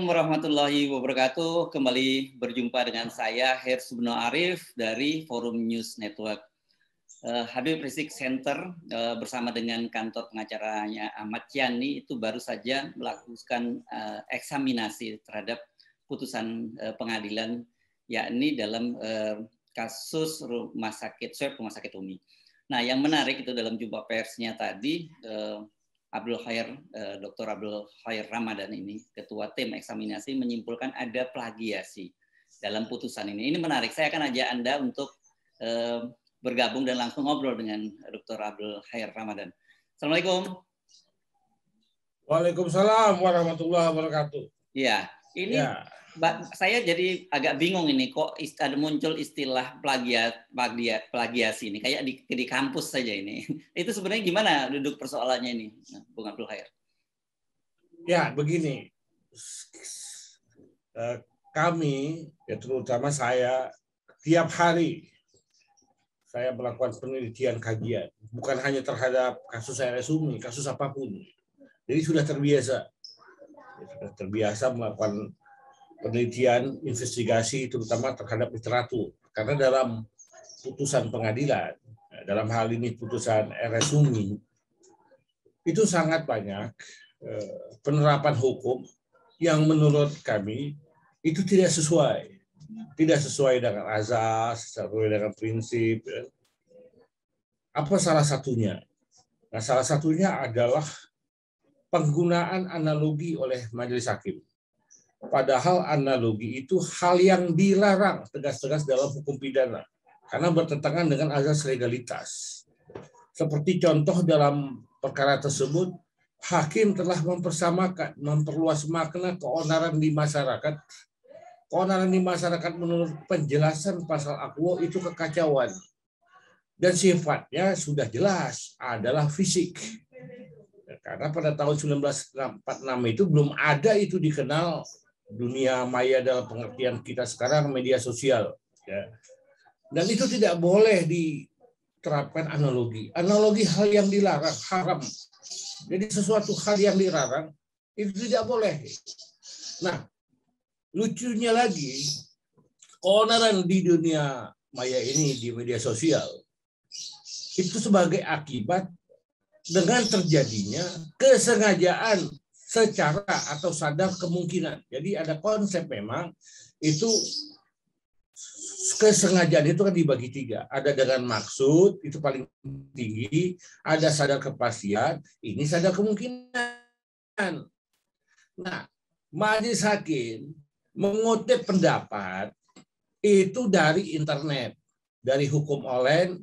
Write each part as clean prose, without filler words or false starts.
warahmatullahi wabarakatuh. Kembali berjumpa dengan saya Her Subno Arif dari Forum News Network. Habib Rizik Center bersama dengan kantor pengacaranya Ahmad Yani itu baru saja melakukan eksaminasi terhadap putusan pengadilan, yakni dalam kasus rumah sakit Umi. Nah, yang menarik itu dalam jumpa persnya tadi, Dr. Abdul Khair Ramadan ini, ketua tim eksaminasi, menyimpulkan ada plagiasi dalam putusan ini. Ini menarik. Saya akan ajak Anda untuk bergabung dan langsung ngobrol dengan Dr. Abdul Khair Ramadan. Assalamualaikum. Waalaikumsalam warahmatullahi wabarakatuh. Ya, ini saya jadi agak bingung ini, kok ada muncul istilah plagiasi ini, kayak di kampus saja ini. Itu sebenarnya gimana duduk persoalannya ini, Bung Abdul Khair? Ya, begini. Kami, ya terutama saya, tiap hari saya melakukan penelitian kajian, bukan hanya terhadap kasus RSUMI, kasus apapun. Jadi sudah terbiasa melakukan penelitian, investigasi, terutama terhadap literatur. Karena dalam putusan pengadilan, dalam hal ini putusan RSUMI, itu sangat banyak penerapan hukum yang menurut kami itu tidak sesuai. Tidak sesuai dengan azas, sesuai dengan prinsip. Apa salah satunya? Nah, salah satunya adalah penggunaan analogi oleh majelis hakim. Padahal analogi itu hal yang dilarang tegas-tegas dalam hukum pidana karena bertentangan dengan azas legalitas. Seperti contoh dalam perkara tersebut, hakim telah memperluas makna keonaran di masyarakat. Keonaran di masyarakat menurut penjelasan pasal Akwo itu kekacauan. Dan sifatnya sudah jelas adalah fisik. Karena pada tahun 1946 itu belum ada itu dikenal dunia maya dalam pengertian kita sekarang, media sosial. Ya. Dan itu tidak boleh diterapkan analogi. Analogi hal yang dilarang, haram. Jadi sesuatu hal yang dilarang, itu tidak boleh. Nah, lucunya lagi, keonaran di dunia maya ini, di media sosial, itu sebagai akibat dengan terjadinya kesengajaan secara atau sadar kemungkinan. Jadi ada konsep memang itu kesengajaan itu kan dibagi tiga. Ada dengan maksud, itu paling tinggi. Ada sadar kepastian, ini sadar kemungkinan. Nah, majelis hakim mengutip pendapat itu dari internet, dari hukum online,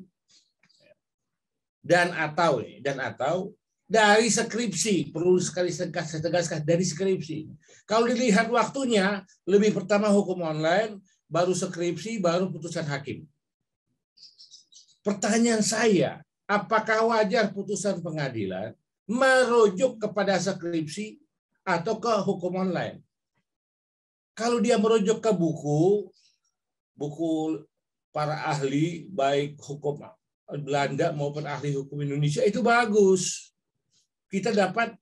dan atau dari skripsi, perlu sekali saya tegaskan dari skripsi. Kalau dilihat waktunya, lebih pertama hukum online, baru skripsi, baru putusan hakim. Pertanyaan saya, apakah wajar putusan pengadilan merujuk kepada skripsi atau ke hukum online? Kalau dia merujuk ke buku para ahli, baik hukum Belanda maupun ahli hukum Indonesia, itu bagus. Kita dapat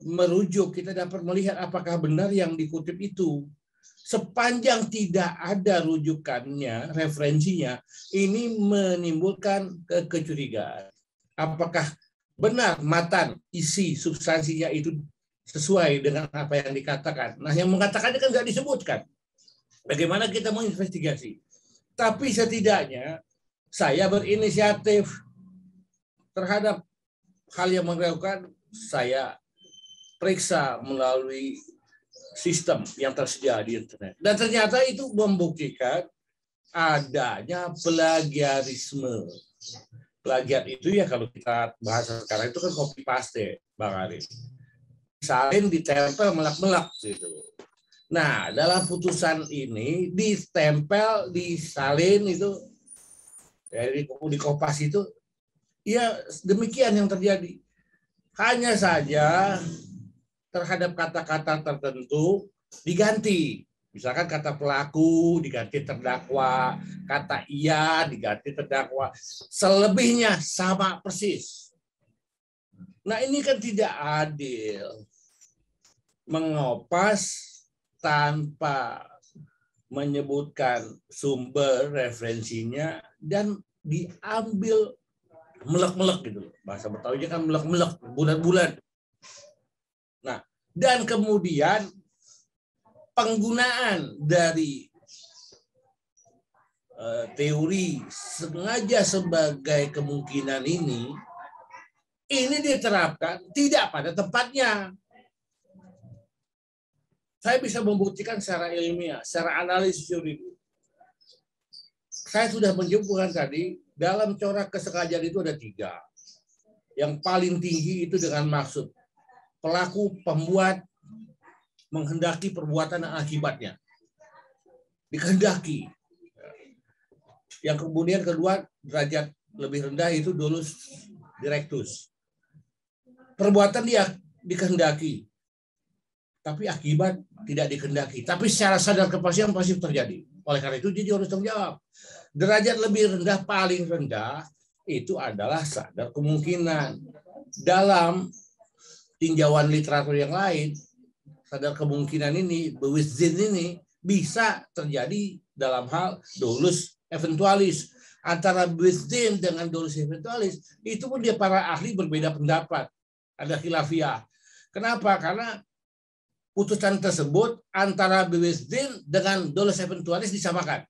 merujuk, kita dapat melihat apakah benar yang dikutip itu. Sepanjang tidak ada rujukannya, referensinya, ini menimbulkan kecurigaan. Apakah benar matan, isi, substansinya itu sesuai dengan apa yang dikatakan. Nah, yang mengatakannya kan nggak disebutkan. Bagaimana kita menginvestigasi? Tapi setidaknya saya berinisiatif terhadap hal yang meragukan, saya periksa melalui sistem yang tersedia di internet. Dan ternyata itu membuktikan adanya plagiarisme. Plagiat itu ya kalau kita bahasa sekarang itu kan copy paste, Bang Arif. Salin ditempel melak-melak gitu. Nah, dalam putusan ini ditempel, disalin itu, dari di kopas itu, ya demikian yang terjadi. Hanya saja terhadap kata-kata tertentu diganti. Misalkan kata pelaku diganti terdakwa, kata iya diganti terdakwa. Selebihnya sama persis. Nah, ini kan tidak adil. Mengopas tanpa menyebutkan sumber referensinya dan diambil melek-melek gitu. Bahasa Betawinya kan melek-melek, bulat-bulat. Nah, dan kemudian penggunaan dari teori sengaja sebagai kemungkinan ini diterapkan tidak pada tempatnya. Saya bisa membuktikan secara ilmiah, secara analisis yuridis. Saya sudah menyebutkan tadi, dalam corak kesengajaan itu ada 3. Yang paling tinggi itu dengan maksud. Pelaku, pembuat, menghendaki perbuatan dan akibatnya. Dikehendaki. Yang kemudian kedua, derajat lebih rendah itu dolus directus. Perbuatan dia dikehendaki. Tapi akibat tidak dikehendaki. Tapi secara sadar kepastian pasti terjadi. Oleh karena itu dia harus tanggung jawab. Derajat lebih rendah, paling rendah, itu adalah sadar kemungkinan. Dalam tinjauan literatur yang lain, sadar kemungkinan ini, bewizin ini, bisa terjadi dalam hal dolus eventualis. Antara bewizin dengan dolus eventualis, itu pun dia para ahli berbeda pendapat. Ada khilafiyah. Kenapa? Karena putusan tersebut antara bewizin dengan dolus eventualis disamakan.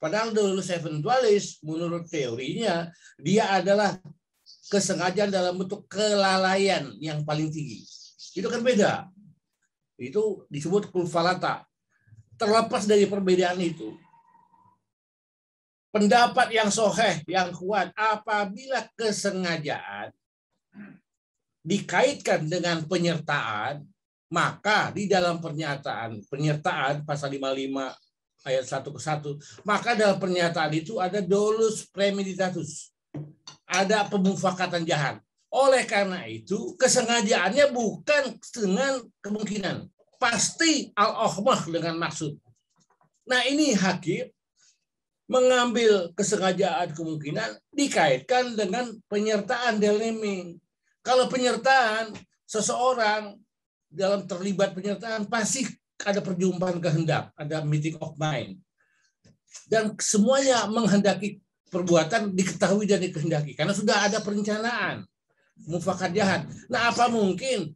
Padahal dolus eventualis menurut teorinya dia adalah kesengajaan dalam bentuk kelalaian yang paling tinggi. Itu kan beda. Itu disebut kulfalata. Terlepas dari perbedaan itu, pendapat yang sahih, yang kuat, apabila kesengajaan dikaitkan dengan penyertaan, maka di dalam penyertaan pasal 55 ayat 1 ke 1, maka dalam pernyataan itu ada dolus premeditatus. Ada pemufakatan jahat. Oleh karena itu, kesengajaannya bukan dengan kemungkinan. Pasti al-ohmah dengan maksud. Nah, ini hakim mengambil kesengajaan kemungkinan dikaitkan dengan penyertaan deliming. Kalau penyertaan, seseorang dalam terlibat penyertaan pasti ada perjumpaan kehendak, ada meeting of mind. Dan semuanya menghendaki perbuatan diketahui dan dikehendaki. Karena sudah ada perencanaan. Mufakat jahat. Nah, apa mungkin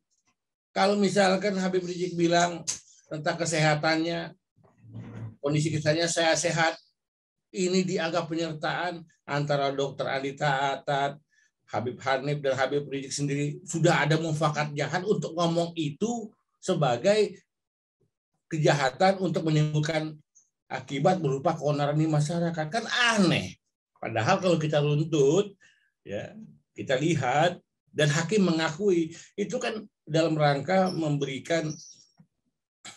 kalau misalkan Habib Rizik bilang tentang kesehatannya, kondisi kesehatannya saya sehat, ini dianggap penyertaan antara Dr. Anita Atat, Habib Hanif dan Habib Rizik sendiri sudah ada mufakat jahat untuk ngomong itu sebagai kejahatan untuk menimbulkan akibat berupa keonaran di masyarakat. Kan aneh. Padahal kalau kita runtut, ya kita lihat dan hakim mengakui itu kan dalam rangka memberikan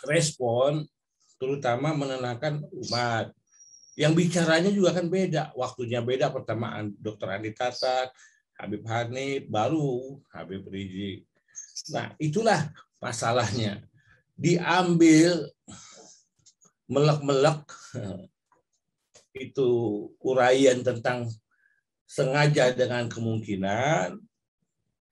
respon, terutama menenangkan umat. Yang bicaranya juga kan beda, waktunya beda. Pertama Dr. Andi Tatat, Habib Hanif, baru Habib Rizik. Nah, itulah masalahnya. Diambil melek-melek itu uraian tentang sengaja dengan kemungkinan,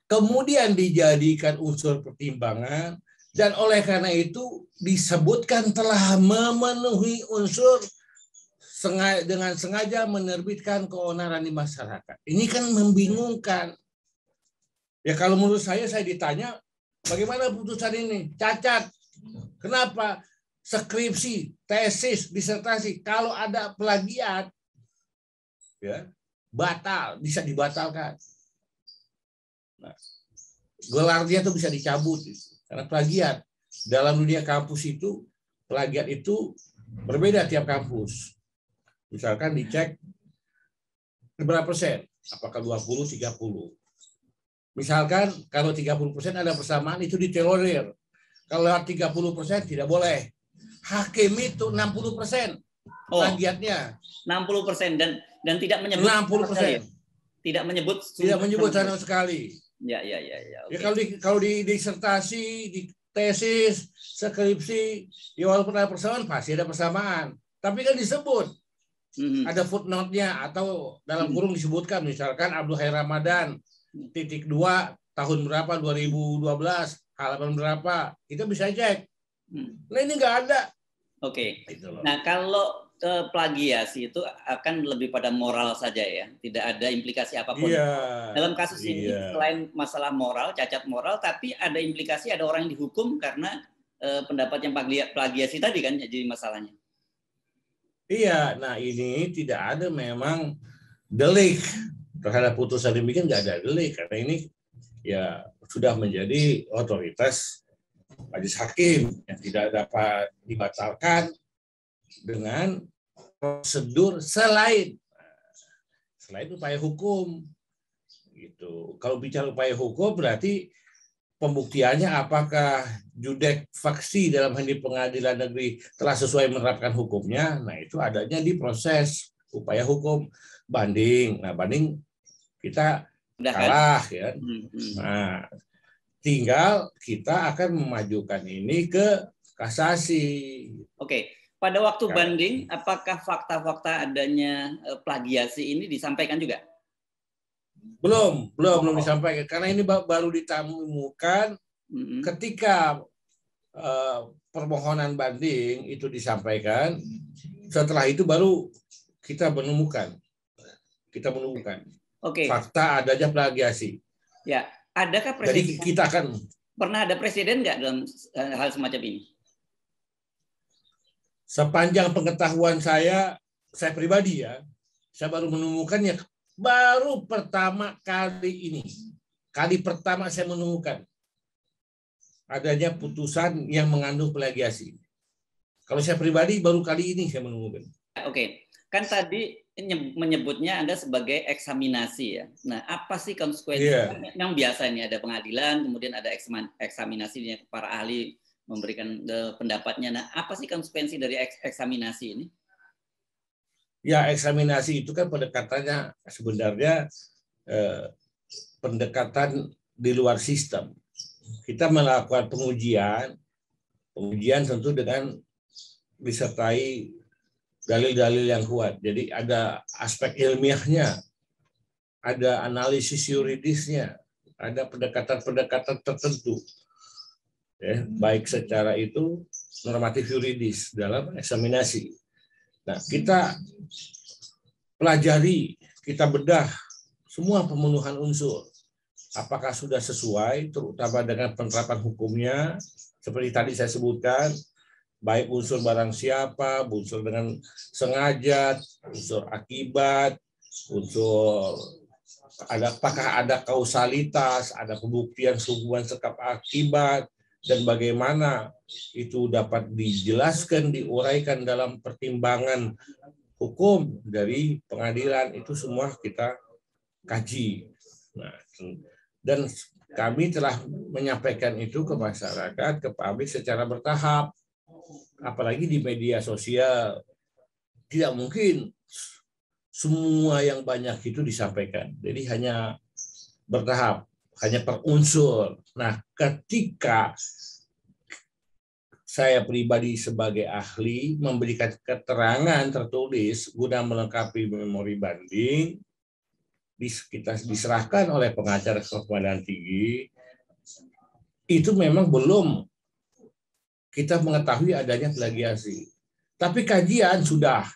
kemudian dijadikan unsur pertimbangan, dan oleh karena itu disebutkan telah memenuhi unsur dengan sengaja menerbitkan keonaran di masyarakat. Ini kan membingungkan. Ya kalau menurut saya ditanya, bagaimana putusan ini? Cacat. Kenapa? Skripsi, tesis, disertasi, kalau ada plagiat, ya batal, bisa dibatalkan. Nah, gelarnya itu bisa dicabut karena plagiat. Dalam dunia kampus itu, plagiat itu berbeda tiap kampus. Misalkan dicek berapa persen, apakah 20, 30. Misalkan kalau 30% ada persamaan itu ditolerir. Kalau 30% tidak boleh. Hakim itu 60% plagiatnya. 60% dan tidak menyebut 60%. Tidak menyebut sama sekali. Ya. Okay. Ya kalau di disertasi, di tesis, skripsi, ya walaupun ada persamaan pasti ada persamaan. Tapi kan disebut. Ada footnote-nya atau dalam kurung disebutkan misalkan Abdul Khair Ramadan ×2 tahun berapa 2012 halaman berapa, kita bisa cek Nah ini nggak ada. Oke. Gitu loh. Nah kalau plagiasi itu akan lebih pada moral saja ya, tidak ada implikasi apapun. Dalam kasus ini selain masalah moral, cacat moral, tapi ada implikasi, ada orang yang dihukum karena pendapat yang plagiasi tadi kan jadi masalahnya. Iya, nah ini tidak ada memang delik terhadap putusan demikian, nggak ada delik karena ini ya sudah menjadi otoritas majelis hakim yang tidak dapat dibatalkan dengan prosedur selain upaya hukum. Gitu. Kalau bicara upaya hukum berarti pembuktiannya apakah judek faksi dalam hal ini pengadilan negeri telah sesuai menerapkan hukumnya. Nah itu adanya di proses upaya hukum banding. Nah banding kita kalah ya. Nah tinggal kita akan memajukan ini ke kasasi. Oke, pada waktu banding apakah fakta-fakta adanya plagiasi ini disampaikan juga? Belum disampaikan karena ini baru ditemukan ketika permohonan banding itu disampaikan. Setelah itu baru kita menemukan fakta adanya plagiasi. Ya, adakah presiden? Jadi kita akan pernah ada presiden nggak dalam hal semacam ini? Sepanjang pengetahuan saya pribadi ya, saya baru menemukannya. Baru pertama kali ini. Kali pertama saya menemukan adanya putusan yang mengandung plagiasi. Kalau saya pribadi baru kali ini saya menemukan. Oke, kan tadi menyebutnya Anda sebagai eksaminasi ya. Nah, apa sih konsekuensi? Yang biasanya ada pengadilan, kemudian ada eksaminasi para ahli memberikan pendapatnya. Nah, apa sih konsekuensi dari eksaminasi ini? Ya, eksaminasi itu kan pendekatannya sebenarnya pendekatan di luar sistem. Kita melakukan pengujian tentu dengan disertai dalil-dalil yang kuat. Jadi ada aspek ilmiahnya, ada analisis yuridisnya, ada pendekatan-pendekatan tertentu. Ya, baik secara itu normatif yuridis dalam eksaminasi. Nah, kita pelajari, kita bedah semua pemenuhan unsur. Apakah sudah sesuai, terutama dengan penerapan hukumnya, seperti tadi saya sebutkan, baik unsur barang siapa, unsur dengan sengaja, unsur akibat, unsur apakah ada kausalitas, ada pembuktian hubungan sebab akibat, dan bagaimana itu dapat dijelaskan, diuraikan dalam pertimbangan hukum dari pengadilan, itu semua kita kaji. Nah, dan kami telah menyampaikan itu ke masyarakat, ke publik secara bertahap. Apalagi di media sosial, tidak mungkin semua yang banyak itu disampaikan. Jadi hanya bertahap, hanya per unsur. Nah, ketika saya pribadi sebagai ahli memberikan keterangan tertulis guna melengkapi memori banding, kita diserahkan oleh pengacara ke Pengadilan Tinggi, itu memang belum kita mengetahui adanya plagiasi. Tapi kajian sudah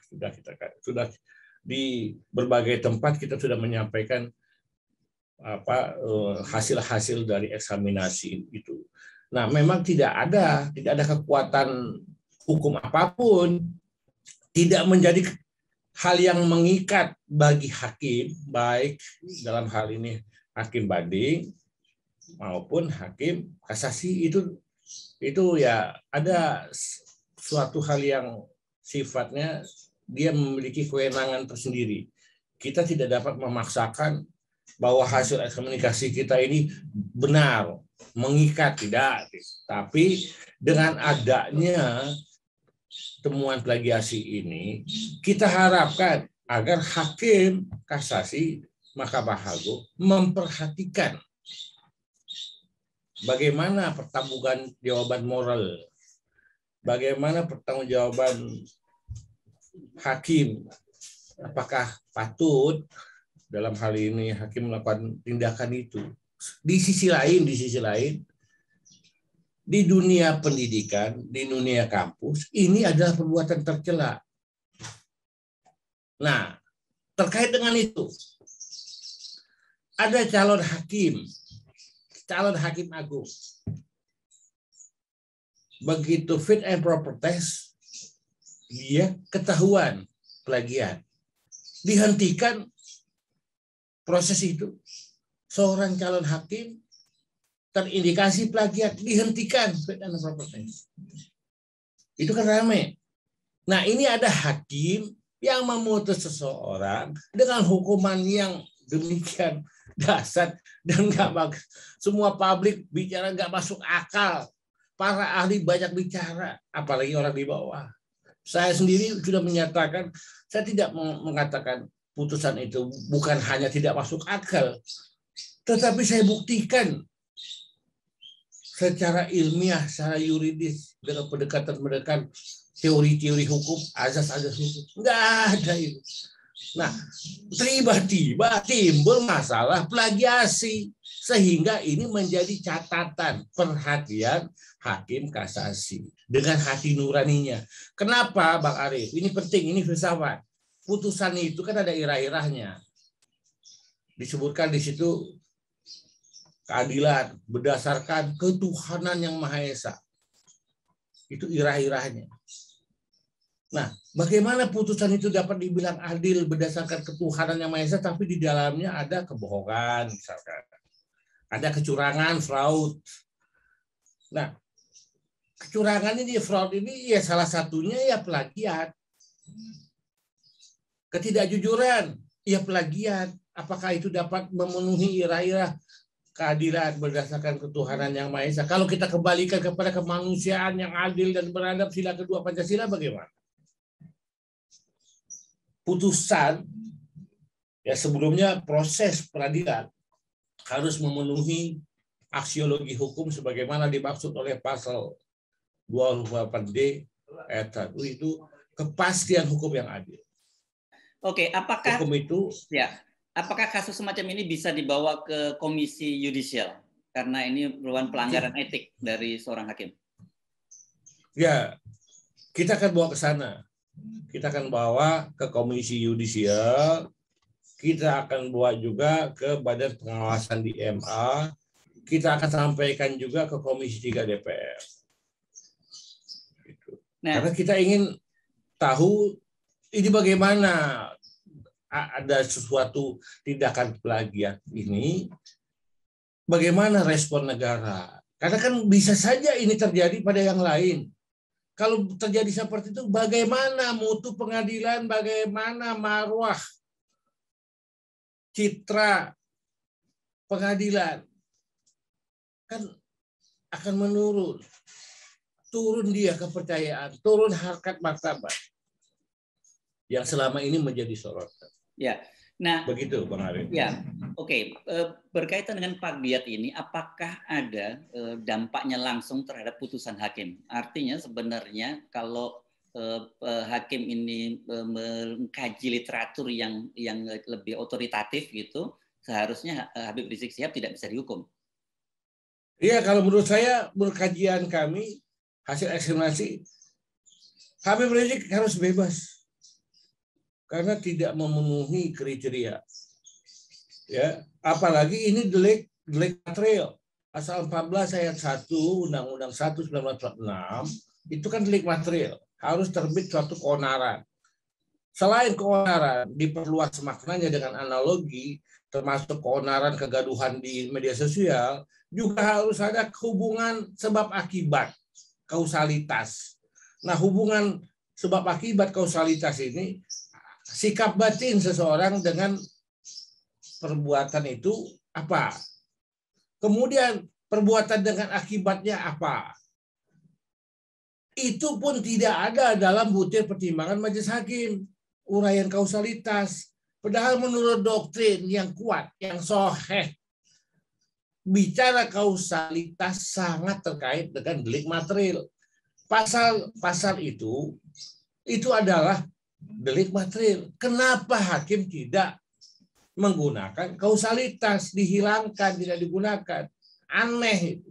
di berbagai tempat kita sudah menyampaikan hasil-hasil dari eksaminasi itu. Nah, memang tidak ada kekuatan hukum apapun, tidak menjadi hal yang mengikat bagi hakim, baik dalam hal ini hakim banding maupun hakim kasasi, itu ya ada suatu hal yang sifatnya dia memiliki kewenangan tersendiri. Kita tidak dapat memaksakan bahwa hasil eksaminasi kita ini benar, mengikat, tidak. Tapi dengan adanya temuan plagiasi ini, kita harapkan agar hakim kasasi Mahkamah Agung memperhatikan bagaimana pertanggungan jawaban moral, bagaimana pertanggungjawaban hakim, apakah patut dalam hal ini hakim melakukan tindakan itu. Di sisi lain di dunia pendidikan, di dunia kampus, ini adalah perbuatan tercela. Nah, terkait dengan itu, ada calon hakim agung. Begitu fit and proper test, dia ketahuan plagiat. Dihentikan proses itu. Seorang calon hakim terindikasi plagiat, dihentikan fit and proper test. Itu kan ramai. Nah, ini ada hakim yang memutus seseorang dengan hukuman yang demikian dasar dan nggak bagus. Semua publik bicara nggak masuk akal. Para ahli banyak bicara, apalagi orang di bawah. Saya sendiri sudah menyatakan, saya tidak mengatakan putusan itu bukan hanya tidak masuk akal, tetapi saya buktikan secara ilmiah, secara yuridis, dengan pendekatan teori-teori hukum, azas-azas hukum. Nggak ada itu. Nah, tiba-tiba timbul masalah plagiasi, sehingga ini menjadi catatan perhatian hakim kasasi dengan hati nuraninya. Kenapa, Bang Arief? Ini penting, ini filsafat. Putusan itu kan ada irah-irahnya. Disebutkan di situ keadilan berdasarkan ketuhanan yang Maha Esa. Itu irah-irahnya. Nah, bagaimana putusan itu dapat dibilang adil berdasarkan ketuhanan yang Maha Esa, tapi di dalamnya ada kebohongan, misalkan. Ada kecurangan, fraud. Nah, kecurangan ini, fraud ini, ya salah satunya ya plagiat. Ketidakjujuran, ya plagiat. Apakah itu dapat memenuhi irah-irah keadilan berdasarkan ketuhanan yang Maha Esa? Kalau kita kembalikan kepada kemanusiaan yang adil dan beradab, sila kedua Pancasila, bagaimana? Putusan, ya sebelumnya proses peradilan harus memenuhi aksiologi hukum sebagaimana dimaksud oleh pasal 28D ayat 1, itu kepastian hukum yang adil. Oke, apakah hukum itu apakah kasus semacam ini bisa dibawa ke komisi yudisial karena ini merupakan pelanggaran etik dari seorang hakim? Ya, kita akan bawa ke sana. Kita akan bawa ke komisi yudisial, kita akan bawa juga ke Badan Pengawasan di MA, kita akan sampaikan juga ke Komisi 3 DPR. Nah, karena kita ingin tahu ini bagaimana ada sesuatu tindakan plagiat ini, bagaimana respon negara. Karena kan bisa saja ini terjadi pada yang lain. Kalau terjadi seperti itu, bagaimana mutu pengadilan, bagaimana marwah, citra pengadilan, kan akan menurun. Turun dia kepercayaan, turun harkat martabat yang selama ini menjadi sorotan. Ya, nah begitu Bang Arief. Ya, oke. Berkaitan dengan plagiat ini, apakah ada dampaknya langsung terhadap putusan hakim? Artinya sebenarnya kalau hakim ini mengkaji literatur yang lebih otoritatif gitu, seharusnya Habib Rizik Syihab tidak bisa dihukum. Iya, kalau menurut saya, menurut kajian kami, hasil eksaminasi, Habib Rizik harus bebas karena tidak memenuhi kriteria. Ya, apalagi ini delik material. Pasal 14 ayat 1 Undang-Undang 1 1946 itu kan delik material, harus terbit suatu keonaran. Selain keonaran diperluas maknanya dengan analogi, termasuk keonaran kegaduhan di media sosial, juga harus ada hubungan sebab akibat, kausalitas. Nah, hubungan sebab akibat kausalitas ini sikap batin seseorang dengan perbuatan itu apa? Kemudian perbuatan dengan akibatnya apa? Itu pun tidak ada dalam butir pertimbangan majelis hakim, uraian kausalitas. Padahal menurut doktrin yang kuat, yang sahih, bicara kausalitas sangat terkait dengan delik material. Pasal itu adalah delik material. Kenapa hakim tidak menggunakan kausalitas, dihilangkan, tidak digunakan? Aneh itu.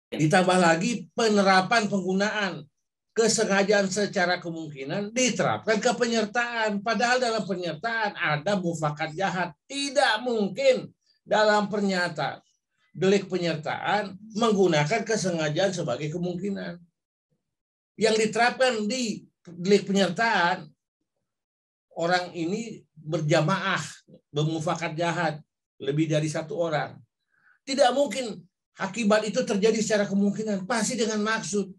Ditambah lagi penerapan penggunaan kesengajaan secara kemungkinan diterapkan ke penyertaan. Padahal dalam penyertaan ada mufakat jahat. Tidak mungkin dalam pernyataan delik penyertaan menggunakan kesengajaan sebagai kemungkinan. Yang diterapkan di delik penyertaan, orang ini berjamaah bermufakat jahat lebih dari satu orang. Tidak mungkin akibat itu terjadi secara kemungkinan, pasti dengan maksud.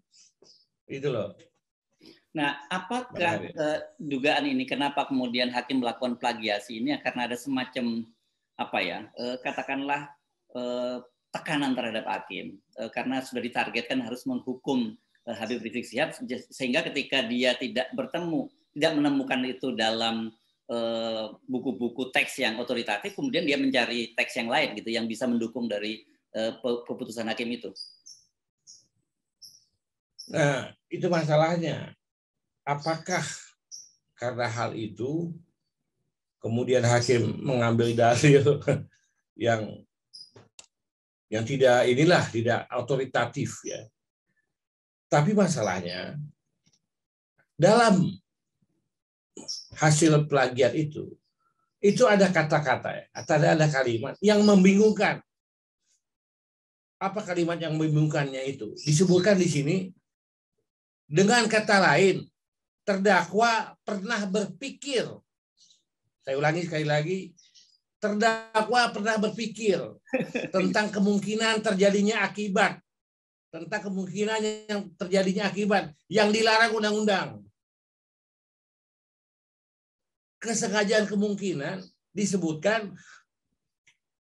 Itu loh. Nah, apakah dugaan ini kenapa kemudian hakim melakukan plagiasi ini karena ada semacam katakanlah tekanan terhadap hakim karena sudah ditargetkan harus menghukum Habib Rizik Syihab, sehingga ketika dia tidak menemukan itu dalam buku-buku teks yang otoritatif, kemudian dia mencari teks yang lain gitu yang bisa mendukung dari keputusan hakim itu. Nah, itu masalahnya. Apakah karena hal itu kemudian hakim mengambil dalil yang tidak otoritatif ya. Tapi masalahnya dalam hasil plagiat itu ada kata-kata, ada kalimat yang membingungkan. Apa kalimat yang membingungkannya itu? Disebutkan di sini dengan kata lain, terdakwa pernah berpikir. Saya ulangi sekali lagi, terdakwa pernah berpikir tentang kemungkinan terjadinya akibat, yang dilarang undang-undang. Kesengajaan kemungkinan disebutkan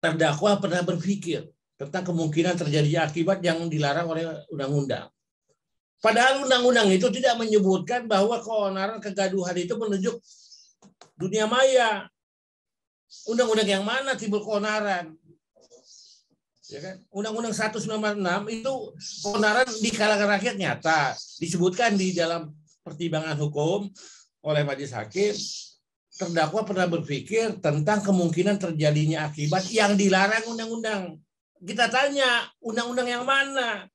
terdakwa pernah berpikir tentang kemungkinan terjadinya akibat yang dilarang oleh undang-undang. Padahal undang-undang itu tidak menyebutkan bahwa keonaran, kegaduhan itu menuju dunia maya. Undang-undang yang mana timbul keonaran? Ya kan? Undang-Undang 196 itu keonaran di kalangan rakyat nyata. Disebutkan di dalam pertimbangan hukum oleh majelis hakim, terdakwa pernah berpikir tentang kemungkinan terjadinya akibat yang dilarang undang-undang. Kita tanya, undang-undang yang mana?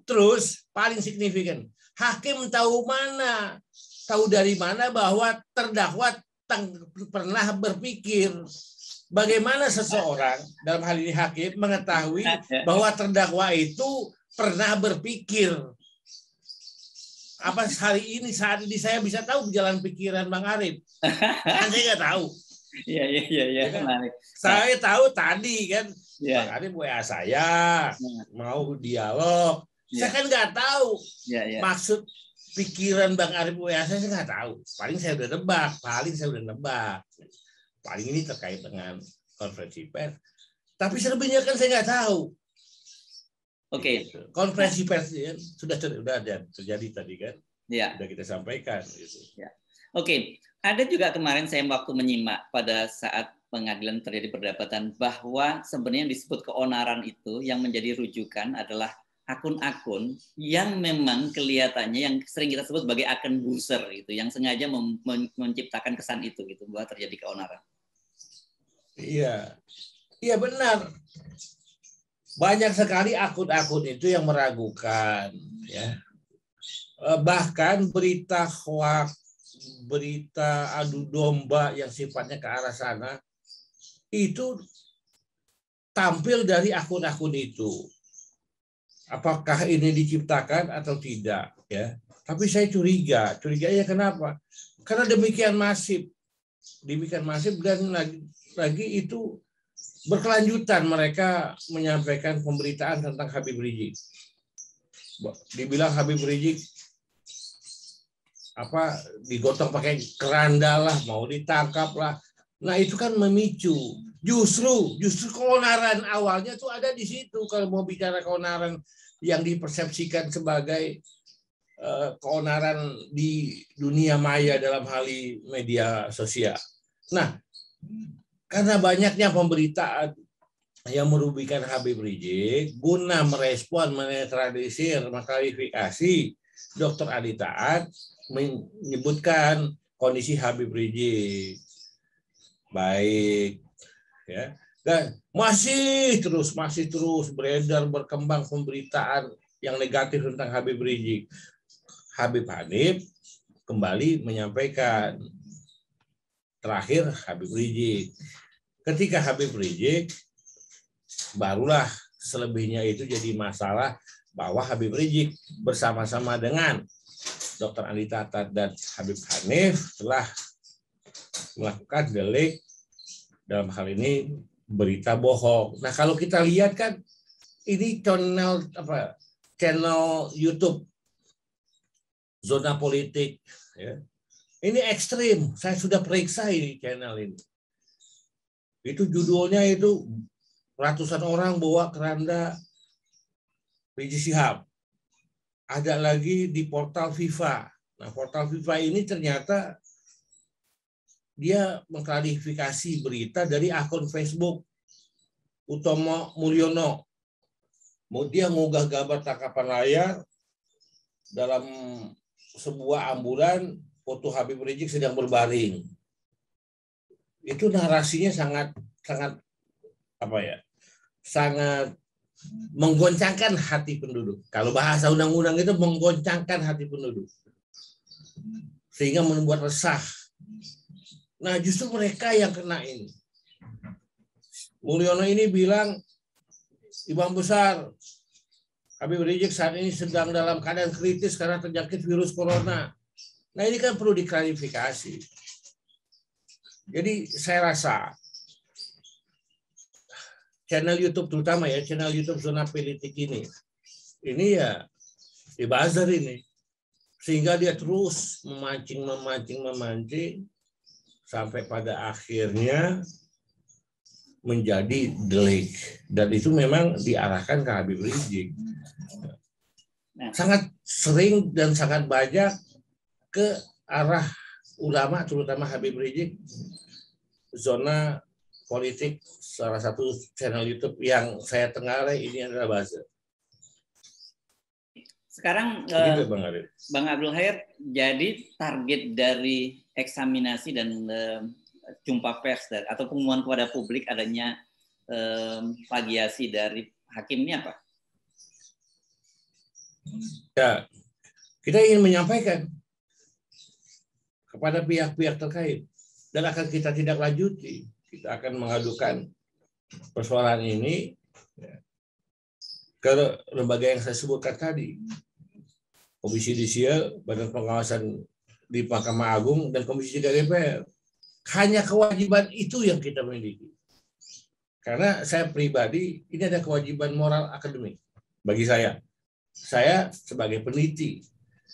Terus paling signifikan, hakim tahu dari mana bahwa terdakwa pernah berpikir. Bagaimana seseorang, dalam hal ini hakim, mengetahui bahwa terdakwa itu pernah berpikir? Apa saat ini saya bisa tahu jalan pikiran Bang Arif? Kan saya nggak tahu. Iya. Kan? Saya tahu tadi kan, Bang Arif WA saya, mau dialog. Saya kan nggak tahu maksud pikiran Bang Arif WA saya nggak tahu. Paling saya udah nebak. Paling ini terkait dengan konferensi pers. Tapi selebihnya kan saya nggak tahu. Oke. Gitu. Konferensi pers ya, sudah terjadi tadi kan. Ya. Sudah kita sampaikan. Gitu. Ya. Oke. Ada juga kemarin saya waktu menyimak pada saat pengadilan terjadi perdebatan bahwa sebenarnya yang disebut keonaran itu yang menjadi rujukan adalah akun-akun yang memang kelihatannya yang sering kita sebut sebagai akun buzzer gitu, yang sengaja menciptakan kesan itu gitu bahwa terjadi keonaran. Iya benar. Banyak sekali akun-akun itu yang meragukan, ya. Bahkan berita hoax, berita adu domba yang sifatnya ke arah sana itu tampil dari akun-akun itu. Apakah ini diciptakan atau tidak, ya? Tapi saya curiganya kenapa? Karena demikian masif dan lagi itu berkelanjutan mereka menyampaikan pemberitaan tentang Habib Rizik. Dibilang Habib Rizik digotong pakai keranda lah, mau ditangkap lah. Nah itu kan memicu. Justru keonaran awalnya tuh ada di situ. Kalau mau bicara keonaran yang dipersepsikan sebagai keonaran di dunia maya dalam hal media sosial. Nah, karena banyaknya pemberitaan yang merugikan Habib Rizik, guna merespon, menetralisir, mengklarifikasi, Dr. Adi Taat menyebutkan kondisi Habib Rizik baik, ya, dan masih terus beredar berkembang pemberitaan yang negatif tentang Habib Rizik. Habib Hanif kembali menyampaikan. Terakhir Habib Rizik. Ketika Habib Rizik, barulah selebihnya itu jadi masalah bahwa Habib Rizik bersama-sama dengan Dr. Andi Tatat dan Habib Hanif telah melakukan delik dalam hal ini berita bohong. Nah, kalau kita lihat kan ini channel YouTube Zona Politik ya. Ini ekstrim. Saya sudah periksa ini channel ini. Itu judulnya itu ratusan orang bawa keranda Rizik Syihab. Ada lagi di portal FIFA. Nah, portal FIFA ini ternyata dia mengklarifikasi berita dari akun Facebook Utomo Mulyono. Dia mengunggah gambar tangkapan layar dalam sebuah ambulan foto Habib Rizik sedang berbaring. Itu narasinya sangat sangat menggoncangkan hati penduduk. Kalau bahasa undang-undang itu menggoncangkan hati penduduk. Sehingga membuat resah. Nah, justru mereka yang kena ini. Mulyono ini bilang, Imam Besar, Habib Rizik saat ini sedang dalam keadaan kritis karena terjangkit virus corona. Nah, ini kan perlu diklarifikasi. Jadi saya rasa channel YouTube terutama ya, channel YouTube Zona Politik ini ya dibuzzer ini. Sehingga dia terus memancing sampai pada akhirnya menjadi delik. Dan itu memang diarahkan ke Habib Rizik. Sangat sering dan sangat banyak ke arah ulama, terutama Habib Rizik. Zona Politik, salah satu channel YouTube yang saya tengarai ini adalah buzzer. Sekarang Bang Abdul Khair, jadi target dari eksaminasi dan jumpa pers atau pengumuman kepada publik adanya plagiasi dari hakim ini apa? Ya, kita ingin menyampaikan kepada pihak-pihak terkait dan akan kita tindak lanjuti. Kita akan mengadukan persoalan ini ke lembaga yang saya sebutkan tadi. Komisi Judisial, Badan Pengawasan di Mahkamah Agung, dan Komisi 3 DPR. Hanya kewajiban itu yang kita miliki. Karena saya pribadi, ini ada kewajiban moral akademik bagi saya. Saya sebagai peneliti.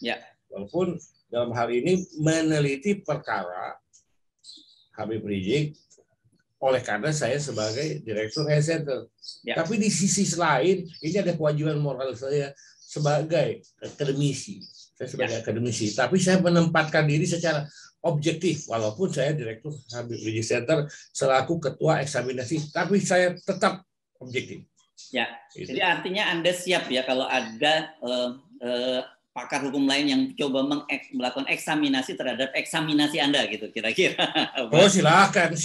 Ya. Walaupun dalam hal ini meneliti perkara Habib Rizik oleh karena saya sebagai Direktur Health Center. Ya. Tapi di sisi lain, ini ada kewajiban moral saya sebagai akademisi. Saya sebagai akademisi. Tapi saya menempatkan diri secara objektif. Walaupun saya Direktur Habib Rizik Center selaku Ketua Eksaminasi. Tapi saya tetap objektif. Ya, gitu. Jadi artinya Anda siap ya kalau ada pakar hukum lain yang coba melakukan eksaminasi terhadap eksaminasi Anda gitu kira-kira. Oh silakan,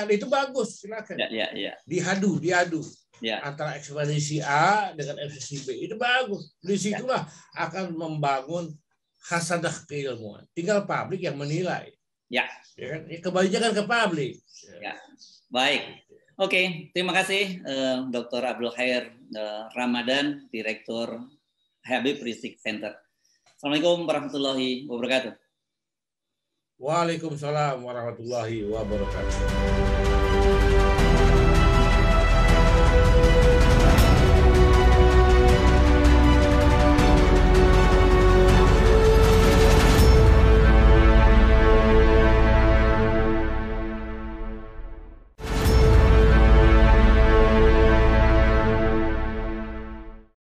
itu bagus, silakan. Ya. Diadu. Ya. Antara eksaminasi A dengan eksaminasi B itu bagus. Disitulah akan membangun hasadah keilmuan. Tinggal publik yang menilai. Ya kan? Kembalinya kan ke publik. Ya. Baik. Oke, terima kasih Dr. Abdul Khair Ramadan, Direktur Habib Rizik Center. Assalamualaikum warahmatullahi wabarakatuh. Waalaikumsalam warahmatullahi wabarakatuh.